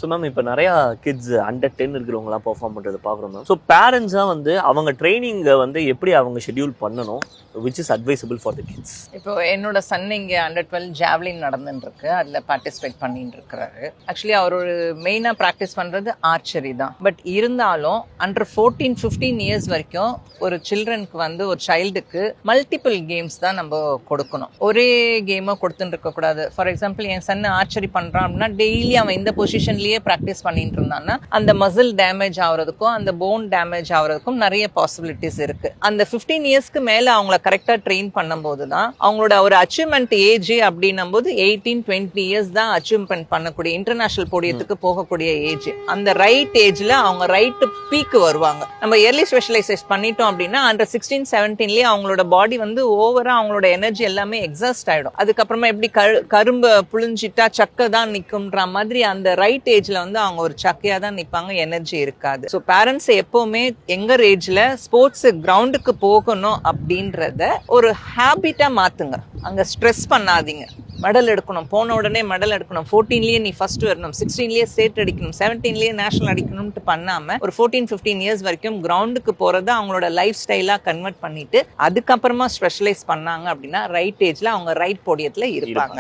So ma'am இப்போ நிறையா kids under 10 இருக்கிறவங்களாம் பெர்ஃபார்ம் பண்ணுறது பார்க்குறோம் மேம். ஸோ பேரண்ட்ஸாக வந்து அவங்க ட்ரைனிங்கை வந்து எப்படி அவங்க ஷெட்யூல் பண்ணணும், which is advisable for the kids? இப்போ என்னோட சன் இங்கே அண்டர் 12 ஜாவ்லின் நடந்துட்டு இருக்கு, அதில் பார்ட்டிசிபேட் பண்ணிட்டு இருக்கிறாரு. ஆக்சுவலி அவர் ஒரு மெயினாக ப்ராக்டிஸ் பண்ணுறது ஆர்ச்சரி தான். பட் இருந்தாலும் அண்டர் 14-15 இயர்ஸ் வரைக்கும் ஒரு சில்ட்ரனுக்கு வந்து ஒரு சைல்டுக்கு மல்டிபிள் கேம்ஸ் தான் நம்ம கொடுக்கணும். ஒரே கேமை கொடுத்துட்டு இருக்கக்கூடாது. ஃபார் எக்ஸாம்பிள் என் சன் ஆர்ச்சரி பண்ணுறான் அப்படின்னா டெய்லி அவன் இந்த பொசிஷன்லேயே ப்ராக்டிஸ் பண்ணிட்டு இருந்தான்னா அந்த மசில் டேமேஜ் ஆகிறதுக்கும் அந்த போன் டேமேஜ் ஆகிறதுக்கும் நிறைய பாசிபிலிட்டிஸ் இருக்கு. அந்த 15 இயர்ஸ்க்கு மேலே அவங்கள கரெக்டாக ட்ரெயின் பண்ணும்போது தான் அவங்களோட ஒரு அச்சீவ்மெண்ட் ஏஜ் அப்படின்னும் போது 18-20 இயர்ஸ் தான் அச்சீவ்மெண்ட் பண்ணக்கூடிய இன்டர்நேஷனல் போடியத்துக்கு போகக்கூடிய ஏஜ். அந்த ரைட் ஏஜ்ல அவங்க ரைட் பீக்கு வருவாங்க. நம்ம இயர்லி ஸ்பெஷலைசேஷன் பண்ணிட்டோம் அப்படின்னா அண்டர் 16-17லயே அவங்களோட பாடி வந்து ஓவரா அவங்களோட எனர்ஜி எல்லாமே எக்ஸாஸ்ட் ஆயிடும். அதுக்கப்புறமா எப்படி கரும்பு புளிஞ்சிட்டா சக்கை தான் நிக்கும்ன்ற மாதிரி அந்த ரைட் ஏஜ்ல வந்து அவங்க ஒரு சக்கையா தான் நிப்பாங்க, எனர்ஜி இருக்காது. ஸோ பேரண்ட்ஸ் எப்பவுமே எங்கர் ஏஜ்ல ஸ்போர்ட்ஸ் கிரவுண்டுக்கு போகணும் அப்படின்றத ஒரு ஹேபிட்டா மாத்துங்க. அங்க ஸ்ட்ரெஸ் பண்ணாதீங்க. மெடல் எடுக்கணும், போன உடனே மெடல் எடுக்கணும், 14லயே நீ ஃபர்ஸ்ட் வரணும், 16லயே ஸ்டேட் அடிக்கணும், 17லயே நேஷனல் அடிக்கணும்னு பண்ணாம ஒரு 14-15 இயர்ஸ் வரைக்கும் கிரவுண்டுக்கு போறத அவங்களோட லைஃப் ஸ்டைலா கன்வெர்ட் பண்ணிட்டு அதுக்கப்புறமா ஸ்பெஷலைஸ் பண்ணாங்க அப்படின்னா ரைட் ஏஜ்ல அவங்க ரைட் போடியத்துல இருப்பாங்க.